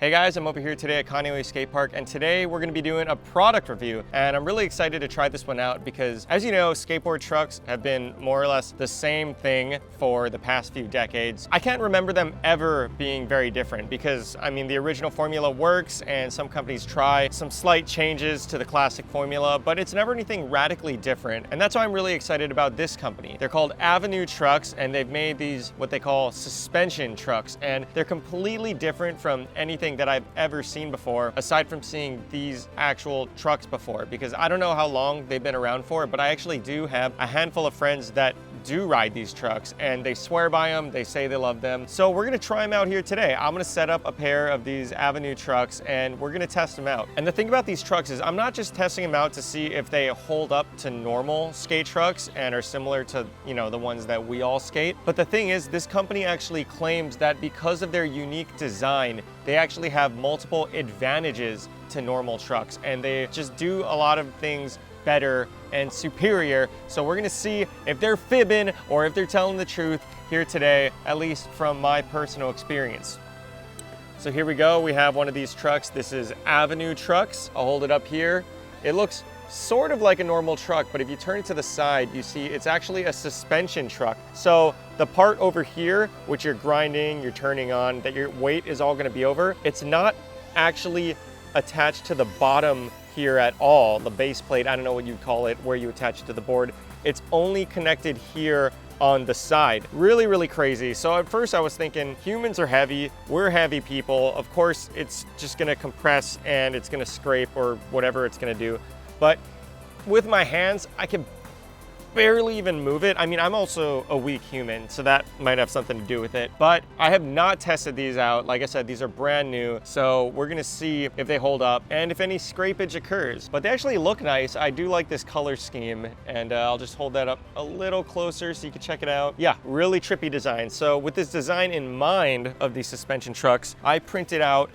Hey guys, I'm over here today at Kaneohe Skate Park, and today we're going to be doing a product review, and I'm really excited to try this one out because, as you know, skateboard trucks have been more or less the same thing for the past few decades. I can't remember them ever being very different because, I mean, the original formula works and some companies try some slight changes to the classic formula, but it's never anything radically different, and that's why I'm really excited about this company. They're called Avenue Trucks, and they've made these what they call suspension trucks, and they're completely different from anything that I've ever seen before, aside from seeing these actual trucks before, because I don't know how long they've been around for, but I actually do have a handful of friends that do ride these trucks and they swear by them, they say they love them. So we're gonna try them out here today. I'm gonna set up a pair of these Avenue trucks and we're gonna test them out. And the thing about these trucks is I'm not just testing them out to see if they hold up to normal skate trucks and are similar to, you know, the ones that we all skate. But the thing is, this company actually claims that because of their unique design, they actually have multiple advantages to normal trucks and they just do a lot of things better and superior. So we're gonna see if they're fibbing or if they're telling the truth here today, at least from my personal experience. So here we go, we have one of these trucks. This is Avenue Trucks. I'll hold it up here. It looks sort of like a normal truck, but if you turn it to the side, you see it's actually a suspension truck. So the part over here, which you're grinding, you're turning on, that your weight is all gonna be over, it's not actually attached to the bottom here at all, the base plate, I don't know what you'd call it, where you attach it to the board. It's only connected here on the side. Really, really crazy. So at first I was thinking, humans are heavy, we're heavy people, of course it's just gonna compress and it's gonna scrape or whatever it's gonna do. But with my hands, I can barely even move it. I mean, I'm also a weak human, so that might have something to do with it. But I have not tested these out. Like I said, these are brand new, so we're gonna see if they hold up and if any scrapage occurs. But they actually look nice. I do like this color scheme, and I'll just hold that up a little closer so you can check it out. Yeah, really trippy design. So with this design in mind of these suspension trucks, I printed out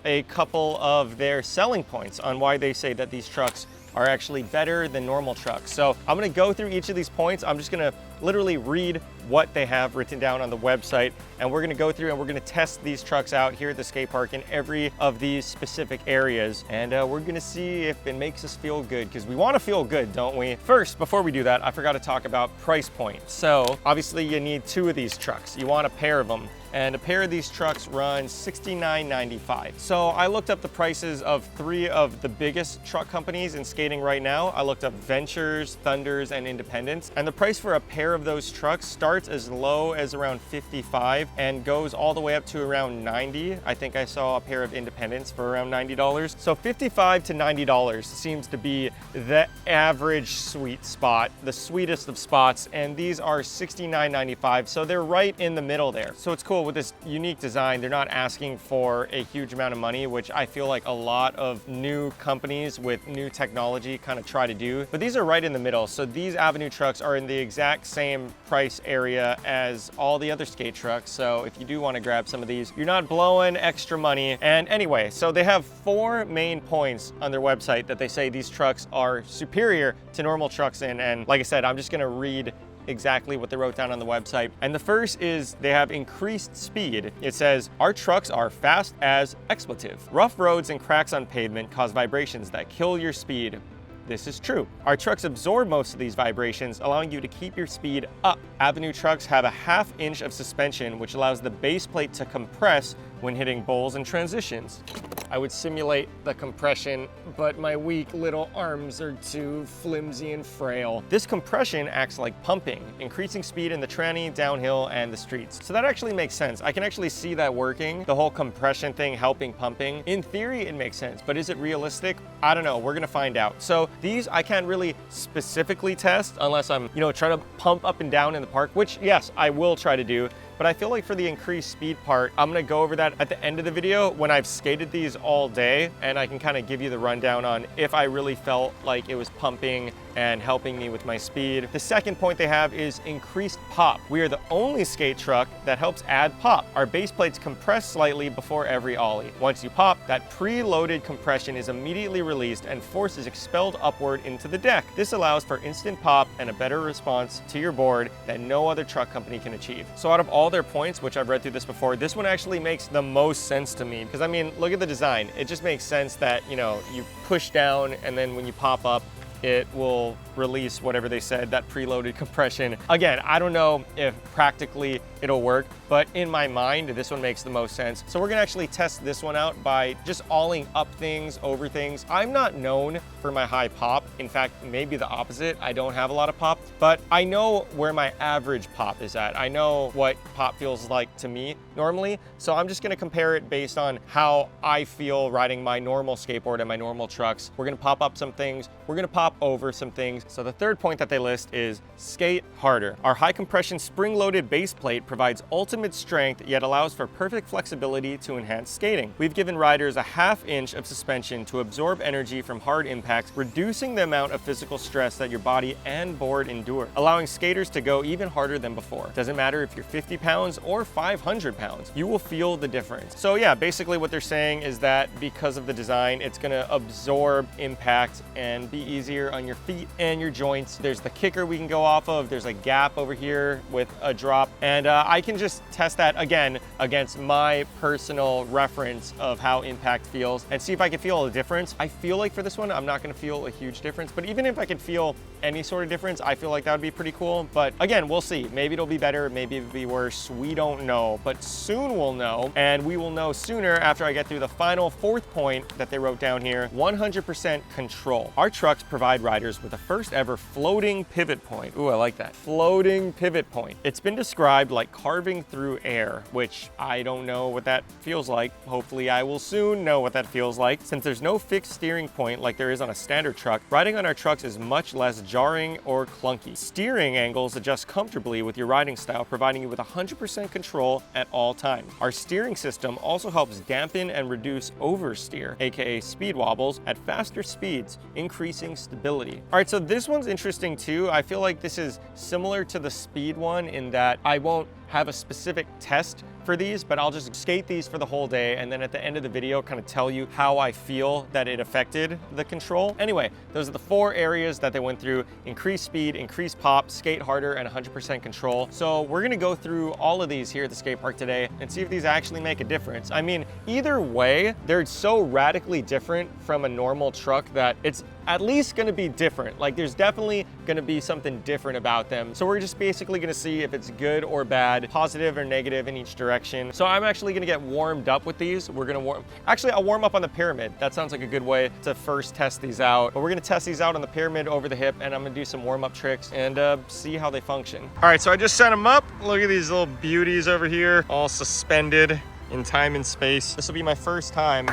a couple of their selling points on why they say that these trucks are actually better than normal trucks. So I'm gonna go through each of these points. I'm just gonna literally read what they have written down on the website, and we're gonna go through and we're gonna test these trucks out here at the skate park in every of these specific areas. And we're gonna see if it makes us feel good, because we wanna feel good, don't we? First, before we do that, I forgot to talk about price point. So obviously you need two of these trucks. You want a pair of them. And a pair of these trucks runs $69.95. So I looked up the prices of three of the biggest truck companies in skating right now. I looked up Ventures, Thunders, and Independence. And the price for a pair of those trucks starts as low as around 55 and goes all the way up to around 90. I think I saw a pair of Independence for around $90. So $55 to $90 seems to be the average sweet spot, the sweetest of spots. And these are $69.95. So they're right in the middle there. So it's cool. With this unique design, they're not asking for a huge amount of money, which I feel like a lot of new companies with new technology kind of try to do. But these are right in the middle. So these Avenue trucks are in the exact same price area as all the other skate trucks. So if you do want to grab some of these, you're not blowing extra money. And anyway, so they have four main points on their website that they say these trucks are superior to normal trucks in. And like I said, I'm just going to read exactly what they wrote down on the website. And the first is they have increased speed. It says, our trucks are fast as expletive. Rough roads and cracks on pavement cause vibrations that kill your speed. This is true. Our trucks absorb most of these vibrations, allowing you to keep your speed up. Avenue trucks have a ½ inch of suspension, which allows the base plate to compress when hitting bowls and transitions. I would simulate the compression, but my weak little arms are too flimsy and frail. This compression acts like pumping, increasing speed in the tranny, downhill, and the streets. So that actually makes sense. I can actually see that working, the whole compression thing helping pumping. In theory, it makes sense, but is it realistic? I don't know, we're gonna find out. So these I can't really specifically test unless I'm, trying to pump up and down in the park, which yes, I will try to do. But I feel like for the increased speed part, I'm gonna go over that at the end of the video when I've skated these all day, and I can kind of give you the rundown on if I really felt like it was pumping and helping me with my speed. The second point they have is increased pop. We are the only skate truck that helps add pop. Our base plates compress slightly before every ollie. Once you pop, that pre-loaded compression is immediately released and force is expelled upward into the deck. This allows for instant pop and a better response to your board that no other truck company can achieve. So out of all all their points, which I've read through this before, this one actually makes the most sense to me. Because I mean, look at the design. It just makes sense that, you know, you push down and then when you pop up, it will release whatever they said, that preloaded compression. Again, I don't know if practically it'll work, but in my mind, this one makes the most sense. So we're gonna actually test this one out by just alling up things, over things. I'm not known for my high pop. In fact, maybe the opposite. I don't have a lot of pop, but I know where my average pop is at. I know what pop feels like to me normally. So I'm just gonna compare it based on how I feel riding my normal skateboard and my normal trucks. We're gonna pop up some things. We're gonna pop over some things. So the third point that they list is skate harder. Our high compression spring-loaded base plate provides ultimate strength, yet allows for perfect flexibility to enhance skating. We've given riders a ½ inch of suspension to absorb energy from hard impacts, reducing the amount of physical stress that your body and board endure, allowing skaters to go even harder than before. Doesn't matter if you're 50 pounds or 500 pounds, you will feel the difference. So yeah, basically what they're saying is that because of the design, it's gonna absorb impact and be easier on your feet and your joints. There's the kicker we can go off of. There's a gap over here with a drop, and I can just test that again against my personal reference of how impact feels and see if I can feel a difference. I feel like for this one, I'm not gonna feel a huge difference, but even if I could feel any sort of difference, I feel like that would be pretty cool. But again, we'll see. Maybe it'll be better, maybe it'll be worse. We don't know, but soon we'll know, and we will know sooner after I get through the final fourth point that they wrote down here, 100% control. Our trucks provide riders with the first ever floating pivot point. Ooh, I like that. Floating pivot point. It's been described like carving through air, which I don't know what that feels like. Hopefully I will soon know what that feels like. Since there's no fixed steering point like there is on a standard truck, riding on our trucks is much less jarring or clunky. Steering angles adjust comfortably with your riding style, providing you with 100% control at all times. Our steering system also helps dampen and reduce oversteer, aka speed wobbles, at faster speeds, increasing stability. All right, so this one's interesting too. I feel like this is similar to the speed one in that I won't have a specific test for these, but I'll just skate these for the whole day and then at the end of the video kind of tell you how I feel that it affected the control. Anyway, those are the 4 areas that they went through: increase speed, increase pop, skate harder, and 100% control. So we're gonna go through all of these here at the skate park today and see if these actually make a difference. I mean, either way, they're so radically different from a normal truck that it's at least gonna be different. Like there's definitely gonna be something different about them. So we're just basically gonna see if it's good or bad, positive or negative in each direction. So I'm actually gonna get warmed up with these. We're gonna actually I'll warm up on the pyramid. That sounds like a good way to first test these out. But we're gonna test these out on the pyramid over the hip, and I'm gonna do some warm up tricks and see how they function. All right, so I just set them up. Look at these little beauties over here, all suspended in time and space. This will be my first time.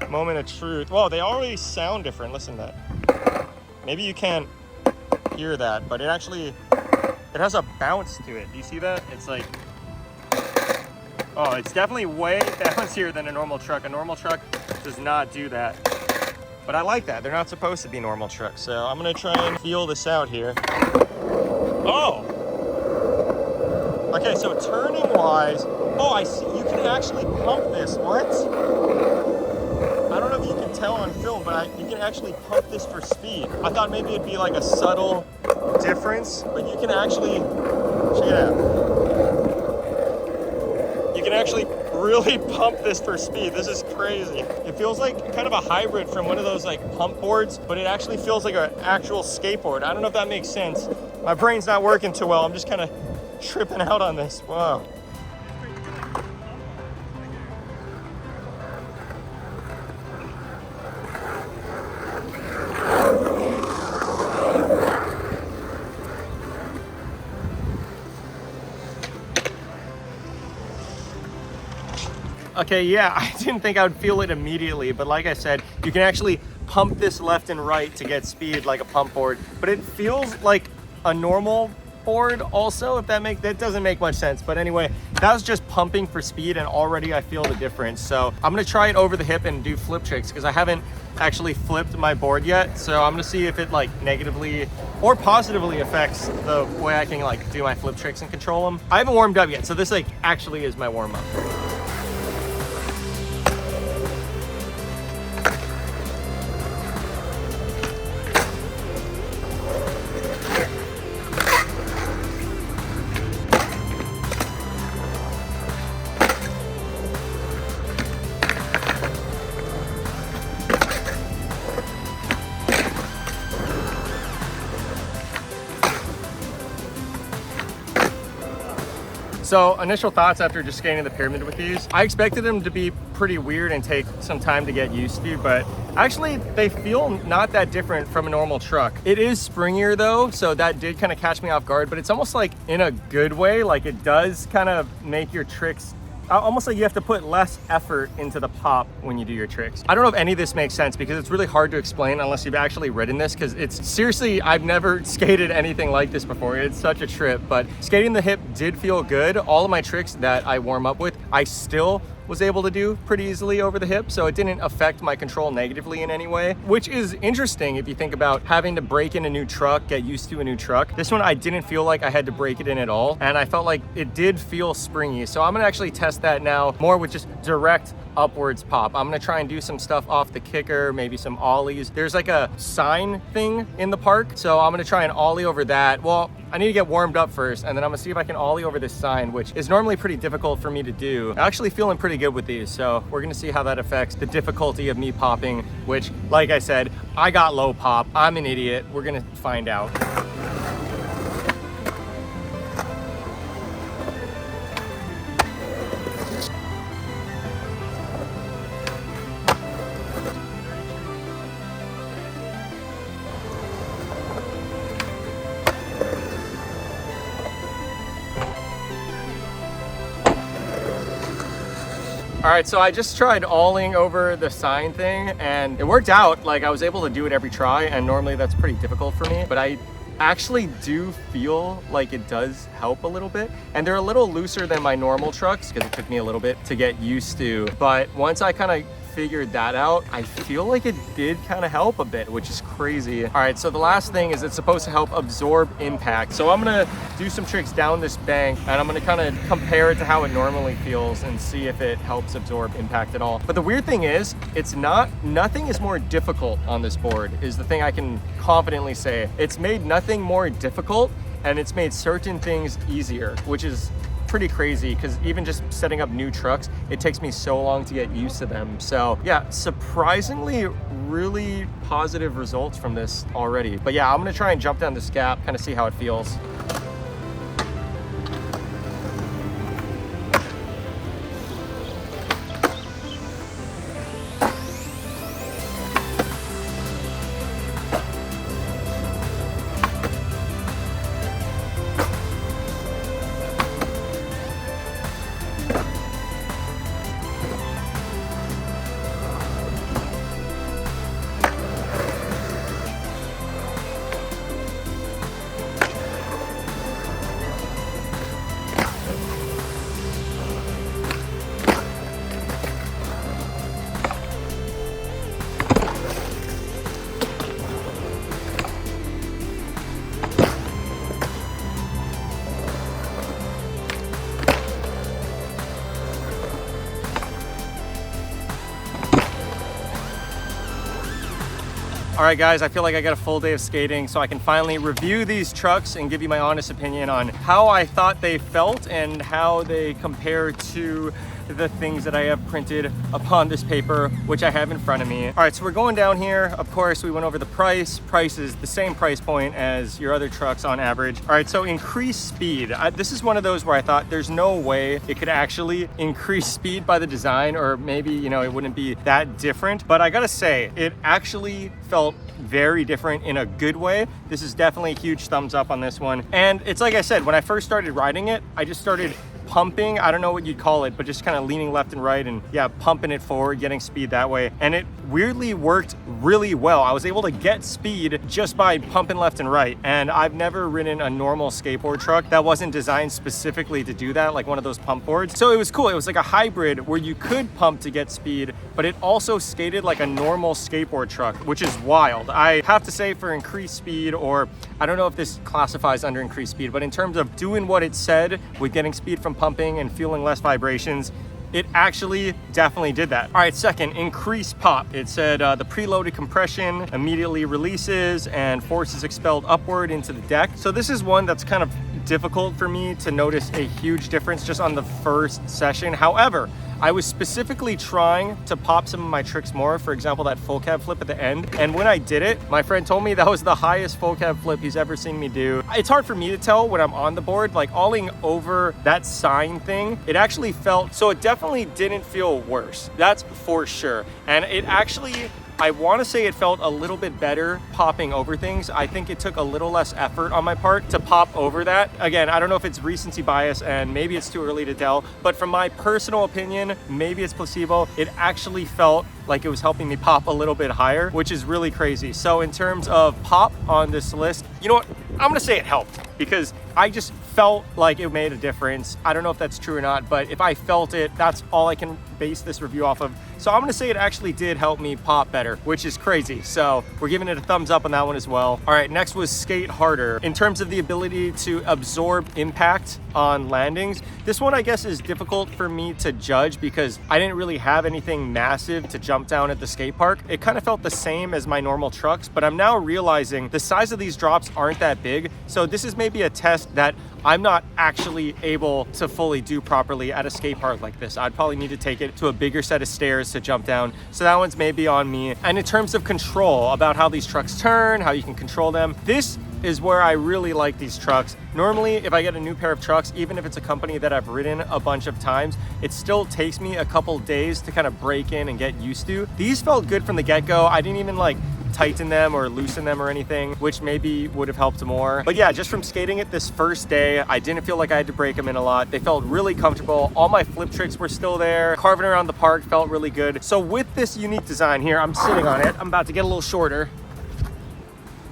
Moment of truth. Whoa, they already sound different. Listen to that. Maybe you can't hear that, but it has a bounce to it. Do you see that? It's like, oh, it's definitely way bouncier than a normal truck. A normal truck does not do that. But I like that. They're not supposed to be normal trucks. So I'm gonna try and feel this out here. Oh! Okay, so turning wise, oh, I see, you can actually pump this. What? I don't know if you can tell on film, but you can actually pump this for speed. I thought maybe it'd be like a subtle difference, but you can actually, check it out. You can actually really pump this for speed. This is crazy. It feels like kind of a hybrid from one of those like pump boards, but it actually feels like an actual skateboard. I don't know if that makes sense. My brain's not working too well. I'm just kind of tripping out on this. Wow. Okay, yeah, I didn't think I would feel it immediately, but like I said, you can actually pump this left and right to get speed like a pump board, but it feels like a normal board also, if that doesn't make much sense. But anyway, that was just pumping for speed, and already I feel the difference. So I'm gonna try it over the hip and do flip tricks because I haven't actually flipped my board yet. So I'm gonna see if it like negatively or positively affects the way I can like do my flip tricks and control them. I haven't warmed up yet, so this like actually is my warm up. So initial thoughts after just skating the pyramid with these, I expected them to be pretty weird and take some time to get used to, but actually they feel not that different from a normal truck. It is springier though, so that did kind of catch me off guard, but it's almost like in a good way, like it does kind of make your tricks almost like you have to put less effort into the pop when you do your tricks. I don't know if any of this makes sense because it's really hard to explain unless you've actually ridden this, because it's seriously, I've never skated anything like this before. It's such a trip, but skating the hip did feel good. All of my tricks that I warm up with, I still was able to do pretty easily over the hip, so it didn't affect my control negatively in any way, which is interesting if you think about having to break in a new truck, get used to a new truck. This one I didn't feel like I had to break it in at all, and I felt like it did feel springy. So I'm gonna actually test that now more with just direct upwards pop. I'm gonna try and do some stuff off the kicker, maybe some ollies. There's like a sign thing in the park, so I'm gonna try and ollie over that. Well, I need to get warmed up first, and then I'm gonna see if I can ollie over this sign, which is normally pretty difficult for me to do. I'm actually feeling pretty good with these, so we're gonna see how that affects the difficulty of me popping, which, like I said, I got low pop. I'm an idiot. We're gonna find out. All right, so I just tried ollieing over the sign thing and it worked out. Like I was able to do it every try, and normally that's pretty difficult for me, but I actually do feel like it does help a little bit. And they're a little looser than my normal trucks because it took me a little bit to get used to. But once I kind of figured that out, I feel like it did kind of help a bit, which is crazy. All right, so the last thing is it's supposed to help absorb impact. So I'm gonna do some tricks down this bank and I'm gonna kind of compare it to how it normally feels and see if it helps absorb impact at all. But the weird thing is, nothing is more difficult on this board, is the thing I can confidently say. It's made nothing more difficult, and it's made certain things easier, which is pretty crazy because even just setting up new trucks, it takes me so long to get used to them. So yeah, surprisingly really positive results from this already. But yeah, I'm gonna try and jump down this gap, kind of see how it feels. All right guys, I feel like I got a full day of skating, so I can finally review these trucks and give you my honest opinion on how I thought they felt and how they compare to the things that I have printed upon this paper, which I have in front of me. All right, so we're going down here. Of course, we went over the price. Price is the same price point as your other trucks on average. All right, so increased speed. This is one of those where I thought there's no way it could actually increase speed by the design, or maybe, you know, it wouldn't be that different. But I gotta say, it actually felt very different in a good way. This is definitely a huge thumbs up on this one. And it's like I said, when I first started riding it, I just started pumping, I don't know what you'd call it, but just kind of leaning left and right and yeah, pumping it forward, getting speed that way. And it weirdly worked really well. I was able to get speed just by pumping left and right. And I've never ridden a normal skateboard truck that wasn't designed specifically to do that, like one of those pump boards. So it was cool. It was like a hybrid where you could pump to get speed, but it also skated like a normal skateboard truck, which is wild. I have to say, for increased speed, or I don't know if this classifies under increased speed, but in terms of doing what it said with getting speed from pumping and feeling less vibrations, it actually definitely did that. All right, second, increased pop. It said the preloaded compression immediately releases and forces expelled upward into the deck. So this is one that's kind of difficult for me to notice a huge difference just on the first session. However, I was specifically trying to pop some of my tricks more, for example, that full cab flip at the end. And when I did it, my friend told me that was the highest full cab flip he's ever seen me do. It's hard for me to tell when I'm on the board, like olling over that sign thing, it actually felt, so it definitely didn't feel worse. That's for sure. And it actually, I want to say it felt a little bit better popping over things. I think it took a little less effort on my part to pop over that. Again, I don't know if it's recency bias and maybe it's too early to tell, but from my personal opinion, maybe it's placebo. It actually felt like it was helping me pop a little bit higher, which is really crazy. So in terms of pop on this list, you know what? I'm gonna say it helped because I just felt like it made a difference. I don't know if that's true or not, but if I felt it, that's all I can base this review off of. So I'm gonna say it actually did help me pop better, which is crazy. So we're giving it a thumbs up on that one as well. All right, next was skate harder. In terms of the ability to absorb impact on landings, this one I guess is difficult for me to judge because I didn't really have anything massive to jump down at the skate park. It kind of felt the same as my normal trucks, but I'm now realizing the size of these drops aren't that big. So this is maybe a test that I'm not actually able to fully do properly at a skate park like this. I'd probably need to take it to a bigger set of stairs to jump down. So that one's maybe on me. And in terms of control, about how these trucks turn, how you can control them, this is where I really like these trucks. Normally, if I get a new pair of trucks, even if it's a company that I've ridden a bunch of times, it still takes me a couple days to kind of break in and get used to. These felt good from the get-go. I didn't even like tighten them or loosen them or anything, which maybe would have helped more. But yeah, just from skating it this first day, I didn't feel like I had to break them in a lot. They felt really comfortable. All my flip tricks were still there. Carving around the park felt really good. So with this unique design here, I'm sitting on it. I'm about to get a little shorter.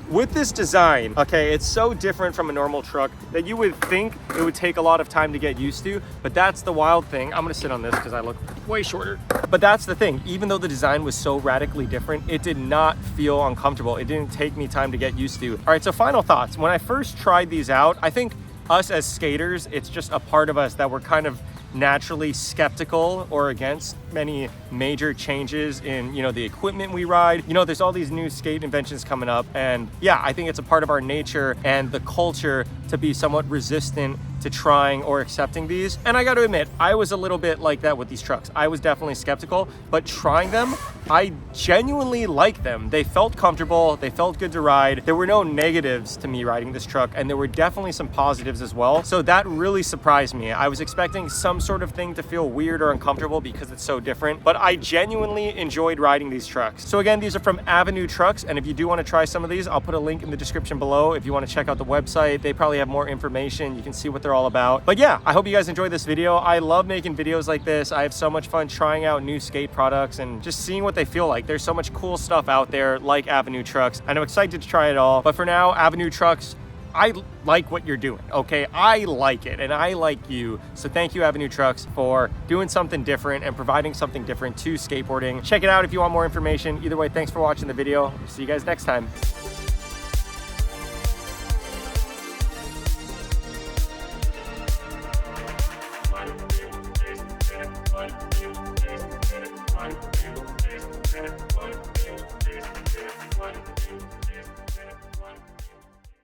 With this design, okay, it's so different from a normal truck that you would think it would take a lot of time to get used to, but that's the wild thing. I'm gonna sit on this because I look way shorter. But that's the thing, even though the design was so radically different, it did not feel uncomfortable. It didn't take me time to get used to. All right, so final thoughts. When I first tried these out, I think us as skaters, it's just a part of us that we're kind of naturally skeptical or against many major changes in, you know, the equipment we ride. You know, there's all these new skate inventions coming up, and yeah, I think it's a part of our nature and the culture to be somewhat resistant to trying or accepting these. And I got to admit, I was a little bit like that with these trucks. I was definitely skeptical, but trying them, I genuinely like them. They felt comfortable, they felt good to ride. There were no negatives to me riding this truck, and there were definitely some positives as well. So that really surprised me. I was expecting some sort of thing to feel weird or uncomfortable because it's so different, but I genuinely enjoyed riding these trucks. So again, these are from Avenue Trucks, and if you do want to try some of these, I'll put a link in the description below if you want to check out the website. They probably have more information. You can see what they're all about. But yeah, I hope you guys enjoyed this video. I love making videos like this. I have so much fun trying out new skate products and just seeing what they feel like. There's so much cool stuff out there like Avenue Trucks, and I'm excited to try it all. But for now, Avenue Trucks, I like what you're doing, okay? I like it, and I like you. So thank you, Avenue Trucks, for doing something different and providing something different to skateboarding. Check it out if you want more information. Either way, thanks for watching the video. See you guys next time. One, two,